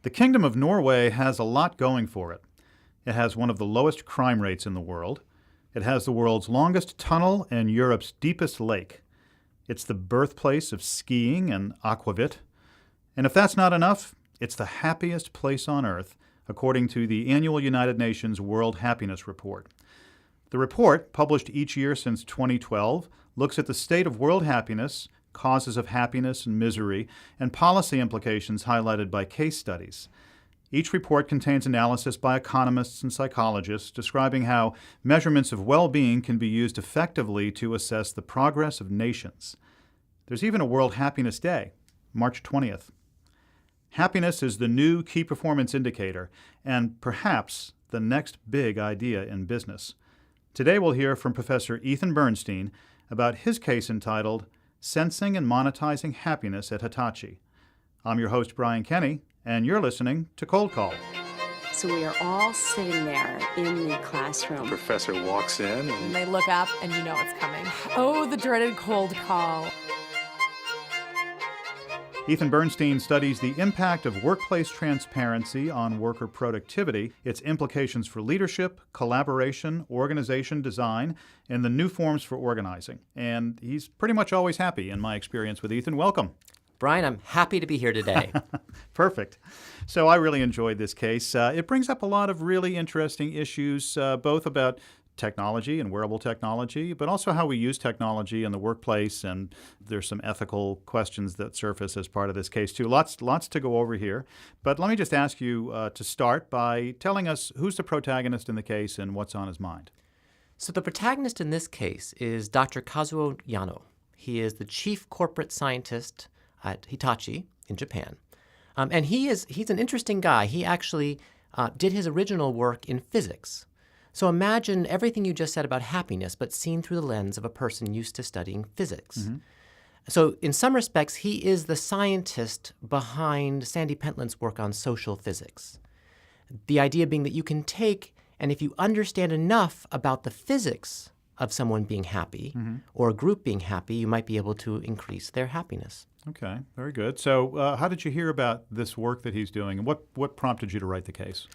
The Kingdom of Norway has a lot going for it. It has one of the lowest crime rates in the world. It has the world's longest tunnel and Europe's deepest lake. It's the birthplace of skiing and aquavit. And if that's not enough, it's the happiest place on earth, according to the annual United Nations World Happiness Report. The report, published each year since 2012, looks at the state of world happiness, causes of happiness and misery, and policy implications highlighted by case studies. Each report contains analysis by economists and psychologists describing how measurements of well-being can be used effectively to assess the progress of nations. There's even a World Happiness Day, March 20th. Happiness is the new key performance indicator and perhaps the next big idea in business. Today we'll hear from Professor Ethan Bernstein about his case entitled Sensing and Monetizing Happiness at Hitachi. I'm your host, Brian Kenny, and you're listening to Cold Call. So we are all sitting there in the classroom. The professor walks in And they look up and you know it's coming. Oh, the dreaded cold call. Ethan Bernstein studies the impact of workplace transparency on worker productivity, its implications for leadership, collaboration, organization design, and the new forms for organizing. And he's pretty much always happy, in my experience with Ethan. Welcome. Brian, I'm happy to be here today. Perfect. So I really enjoyed this case. It brings up a lot of really interesting issues, both about technology and wearable technology, but also how we use technology in the workplace, and there's some ethical questions that surface as part of this case too. Lots to go over here, but let me just ask you to start by telling us who's the protagonist in the case and what's on his mind. So the protagonist in this case is Dr. Kazuo Yano. He is the chief corporate scientist at Hitachi in Japan, and he's an interesting guy. He actually did his original work in physics. So imagine everything you just said about happiness, but seen through the lens of a person used to studying physics. Mm-hmm. So in some respects, he is the scientist behind Sandy Pentland's work on social physics. The idea being that you can take, and if you understand enough about the physics of someone being happy or a group being happy, you might be able to increase their happiness. Okay, very good. So how did you hear about this work that he's doing, and what prompted you to write the case?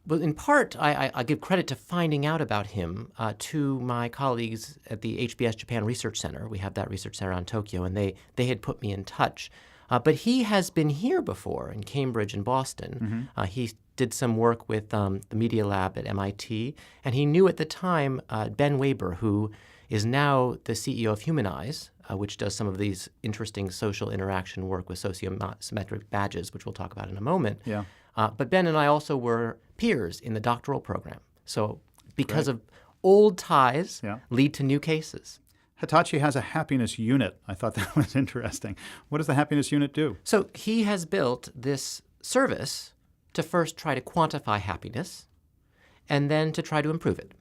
Well, in part, I give credit to finding out about him to my colleagues at the HBS Japan Research Center. We have that research center on Tokyo, and they had put me in touch. But he has been here before in Cambridge and Boston. He did some work with the Media Lab at MIT, and he knew at the time Ben Weber, who is now the CEO of Humanize, which does some of these interesting social interaction work with sociometric badges, which we'll talk about in a moment. Yeah. But Ben and I also were peers in the doctoral program. So because of old ties lead to new cases. Hitachi has a happiness unit. I thought that was interesting. What does the happiness unit do? So he has built this service to first try to quantify happiness and then to try to improve it.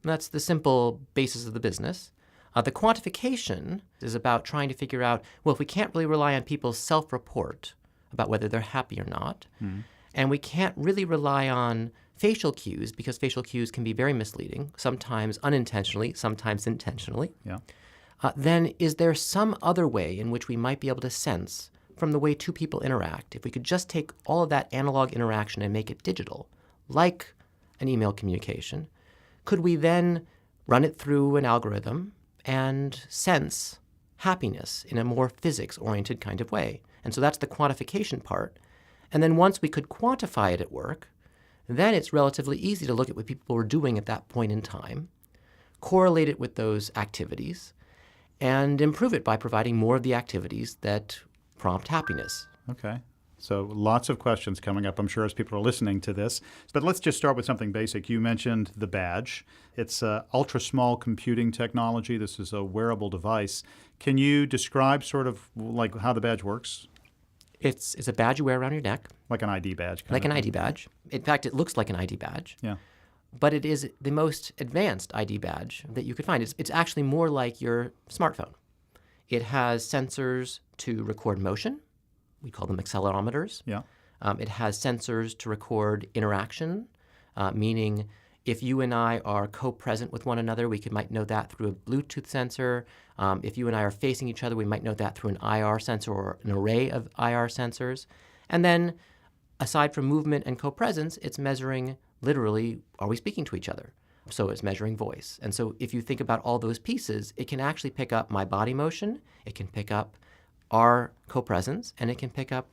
That's the simple basis of the business. The quantification is about trying to figure out, well, if we can't really rely on people's self-report about whether they're happy or not, and we can't really rely on facial cues because facial cues can be very misleading, sometimes unintentionally, sometimes intentionally. Yeah. Then is there some other way in which we might be able to sense from the way two people interact? If we could just take all of that analog interaction and make it digital, like an email communication, could we then run it through an algorithm and sense happiness in a more physics-oriented kind of way? And so that's the quantification part. And then once we could quantify it at work, then it's relatively easy to look at what people were doing at that point in time, correlate it with those activities, and improve it by providing more of the activities that prompt happiness. Okay. So lots of questions coming up, I'm sure, as people are listening to this. But let's just start with something basic. You mentioned the badge. It's ultra-small computing technology. This is a wearable device. Can you describe sort of like how the badge works? It's a badge you wear around your neck. Like an ID badge. Like an ID badge. In fact, it looks like an ID badge. Yeah. But it is the most advanced ID badge that you could find. It's actually more like your smartphone. It has sensors to record motion. We call them accelerometers. Yeah. It has sensors to record interaction, meaning if you and I are co-present with one another, we might know that through a Bluetooth sensor. If you and I are facing each other, we might know that through an IR sensor or an array of IR sensors. And then aside from movement and co-presence, it's measuring literally, are we speaking to each other? So it's measuring voice. And so if you think about all those pieces, it can actually pick up my body motion, it can pick up our co-presence, and it can pick up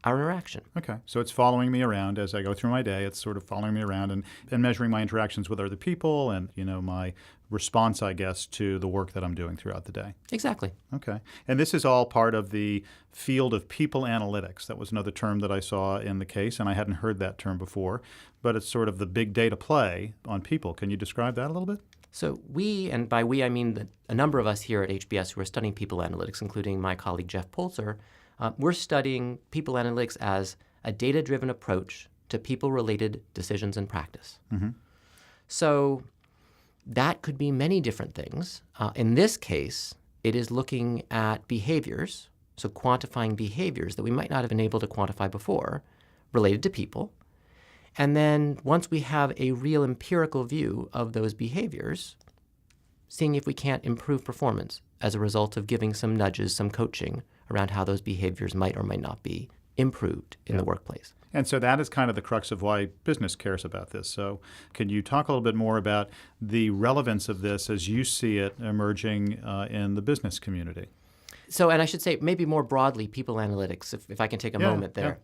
our interaction. Okay. So it's following me around as I go through my day. It's sort of following me around and measuring my interactions with other people and, my response, I guess, to the work that I'm doing throughout the day. Exactly. Okay. And this is all part of the field of people analytics. That was another term that I saw in the case, and I hadn't heard that term before. But it's sort of the big data play on people. Can you describe that a little bit? So we, and by we I mean a number of us here at HBS who are studying people analytics, including my colleague Jeff Polzer, we're studying people analytics as a data-driven approach to people-related decisions and practice. Mm-hmm. So that could be many different things. In this case, it is looking at behaviors, so quantifying behaviors that we might not have been able to quantify before related to people. And then once we have a real empirical view of those behaviors, seeing if we can't improve performance as a result of giving some nudges, some coaching around how those behaviors might or might not be improved in the workplace. And so that is kind of the crux of why business cares about this. So can you talk a little bit more about the relevance of this as you see it emerging in the business community? So, and I should say maybe more broadly, people analytics, if I can take a moment there.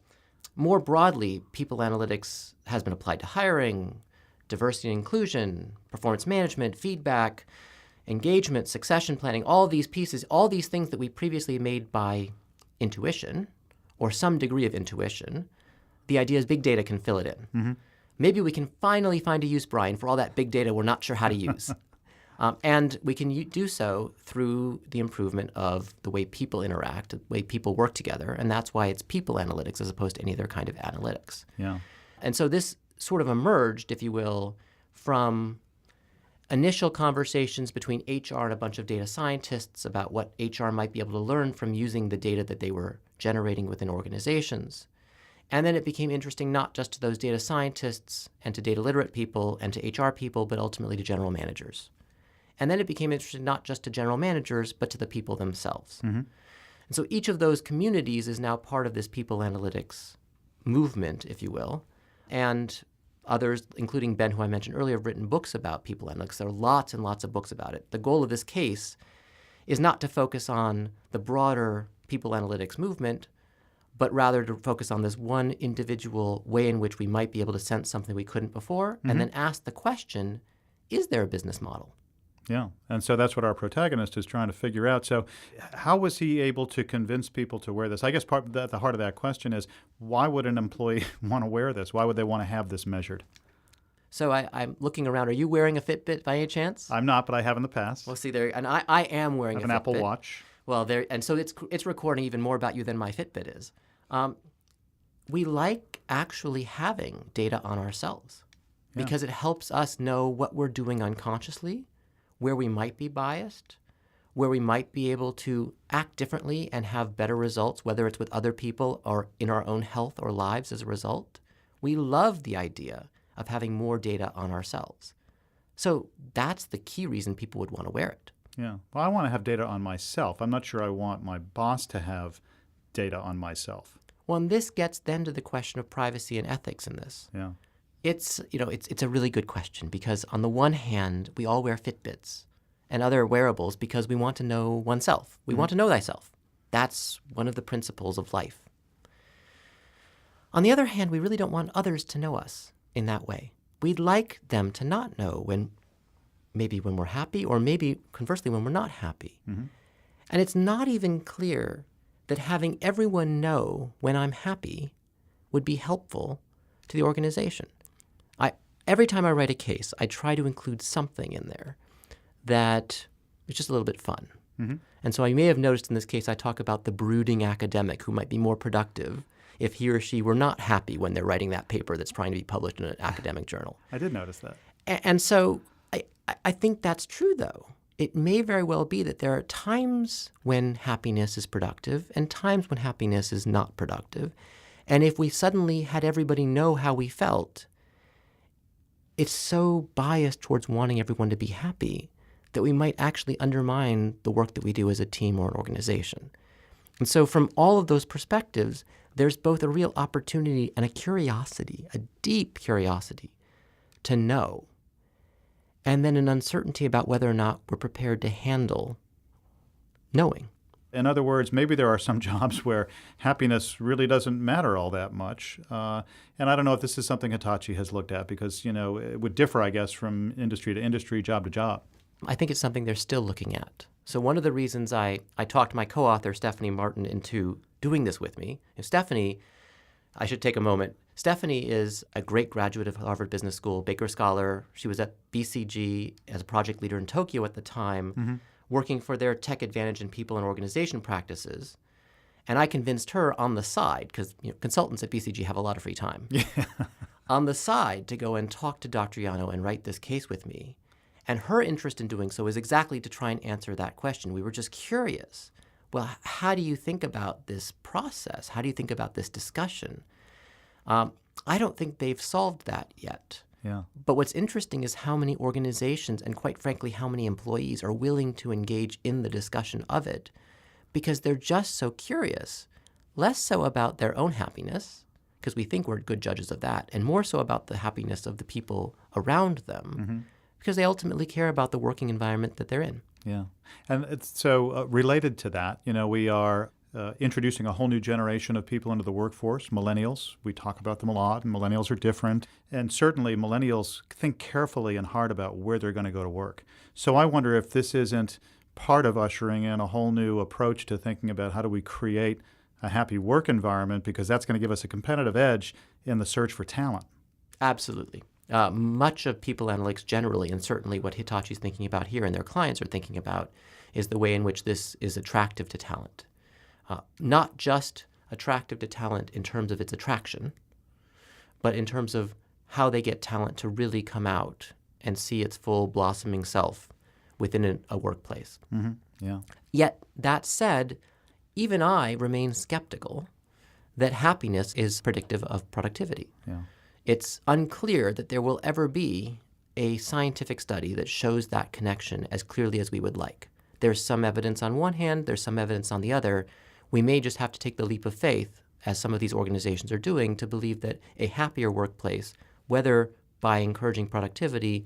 More broadly, people analytics has been applied to hiring, diversity and inclusion, performance management, feedback, engagement, succession planning, all these pieces, all these things that we previously made by intuition or some degree of intuition. The idea is big data can fill it in. Mm-hmm. Maybe we can finally find a use, Brian, for all that big data we're not sure how to use. And we can do so through the improvement of the way people interact, the way people work together. And that's why it's people analytics as opposed to any other kind of analytics. Yeah. And so this sort of emerged, if you will, from initial conversations between HR and a bunch of data scientists about what HR might be able to learn from using the data that they were generating within organizations. And then it became interesting not just to those data scientists and to data literate people and to HR people, but ultimately to general managers. And then it became interesting not just to general managers, but to the people themselves. Mm-hmm. And so each of those communities is now part of this people analytics movement, if you will. And others, including Ben, who I mentioned earlier, have written books about people analytics. There are lots and lots of books about it. The goal of this case is not to focus on the broader people analytics movement, but rather to focus on this one individual way in which we might be able to sense something we couldn't before, and then ask the question, is there a business model? Yeah, and so that's what our protagonist is trying to figure out. So how was he able to convince people to wear this? I guess the heart of that question is, why would an employee want to wear this? Why would they want to have this measured? So I'm looking around. Are you wearing a Fitbit by any chance? I'm not, but I have in the past. Well, see, there, and I am wearing I have a an Fitbit. Apple Watch. Well, there, and so it's recording even more about you than my Fitbit is. We like actually having data on ourselves because it helps us know what we're doing unconsciously, where we might be biased, where we might be able to act differently and have better results, whether it's with other people or in our own health or lives as a result. We love the idea of having more data on ourselves. So that's the key reason people would want to wear it. Yeah. Well, I want to have data on myself. I'm not sure I want my boss to have data on myself. Well, and this gets then to the question of privacy and ethics in this. Yeah. It's a really good question because on the one hand, we all wear Fitbits and other wearables because we want to know oneself. We want to know thyself. That's one of the principles of life. On the other hand, we really don't want others to know us in that way. We'd like them to not know when we're happy or maybe conversely when we're not happy. Mm-hmm. And it's not even clear that having everyone know when I'm happy would be helpful to the organization. Every time I write a case, I try to include something in there that is just a little bit fun. Mm-hmm. And so you may have noticed in this case, I talk about the brooding academic who might be more productive if he or she were not happy when they're writing that paper that's trying to be published in an academic journal. I did notice that. And so I think that's true, though. It may very well be that there are times when happiness is productive and times when happiness is not productive. And if we suddenly had everybody know how we felt, it's so biased towards wanting everyone to be happy that we might actually undermine the work that we do as a team or an organization. And so from all of those perspectives, there's both a real opportunity and a curiosity, a deep curiosity to know, and then an uncertainty about whether or not we're prepared to handle knowing. In other words, maybe there are some jobs where happiness really doesn't matter all that much. And I don't know if this is something Hitachi has looked at because, it would differ, I guess, from industry to industry, job to job. I think it's something they're still looking at. So one of the reasons I talked my co-author, Stephanie Martin, into doing this with me, and Stephanie, I should take a moment. Stephanie is a great graduate of Harvard Business School, Baker Scholar. She was at BCG as a project leader in Tokyo at the time, working for their tech advantage in people and organization practices. And I convinced her on the side, because consultants at BCG have a lot of free time, on the side to go and talk to Dr. Yano and write this case with me. And her interest in doing so is exactly to try and answer that question. We were just curious. Well, how do you think about this process? How do you think about this discussion? I don't think they've solved that yet. Yeah. But what's interesting is how many organizations and, quite frankly, how many employees are willing to engage in the discussion of it because they're just so curious, less so about their own happiness, because we think we're good judges of that, and more so about the happiness of the people around them, because they ultimately care about the working environment that they're in. Yeah. And it's so related to that, we are introducing a whole new generation of people into the workforce, millennials. We talk about them a lot, and millennials are different. And certainly millennials think carefully and hard about where they're going to go to work. So I wonder if this isn't part of ushering in a whole new approach to thinking about how do we create a happy work environment, because that's going to give us a competitive edge in the search for talent. Absolutely. Much of people analytics generally, and certainly what Hitachi's thinking about here and their clients are thinking about, is the way in which this is attractive to talent. Not just attractive to talent in terms of its attraction, but in terms of how they get talent to really come out and see its full blossoming self within a workplace. Yeah. Yet, that said, even I remain skeptical that happiness is predictive of productivity. Yeah. It's unclear that there will ever be a scientific study that shows that connection as clearly as we would like. There's some evidence on one hand, there's some evidence on the other. We may just have to take the leap of faith, as some of these organizations are doing, to believe that a happier workplace, whether by encouraging productivity,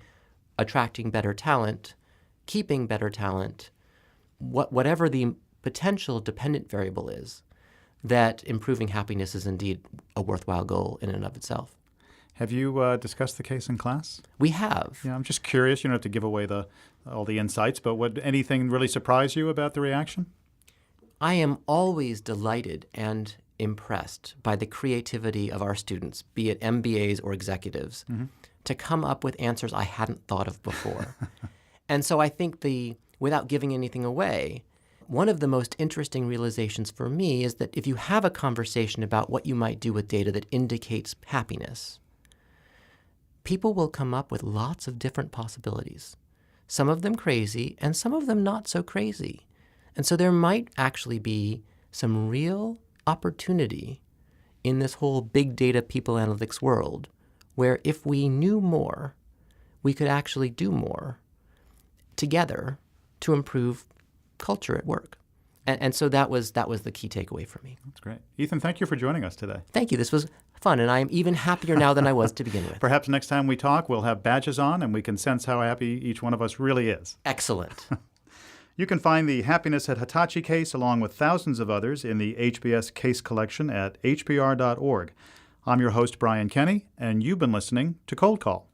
attracting better talent, keeping better talent, whatever the potential dependent variable is, that improving happiness is indeed a worthwhile goal in and of itself. Have you discussed the case in class? We have. Yeah, I'm just curious. You don't have to give away all the insights, but would anything really surprise you about the reaction? I am always delighted and impressed by the creativity of our students, be it MBAs or executives, to come up with answers I hadn't thought of before. And so I think without giving anything away, one of the most interesting realizations for me is that if you have a conversation about what you might do with data that indicates happiness, people will come up with lots of different possibilities, some of them crazy and some of them not so crazy. And so there might actually be some real opportunity in this whole big data people analytics world where if we knew more, we could actually do more together to improve culture at work. And so that was the key takeaway for me. That's great. Ethan, thank you for joining us today. Thank you. This was fun, and I am even happier now than I was to begin with. Perhaps next time we talk, we'll have badges on and we can sense how happy each one of us really is. Excellent. You can find the Happiness at Hitachi case along with thousands of others in the HBS case collection at hbr.org. I'm your host, Brian Kenny, and you've been listening to Cold Call.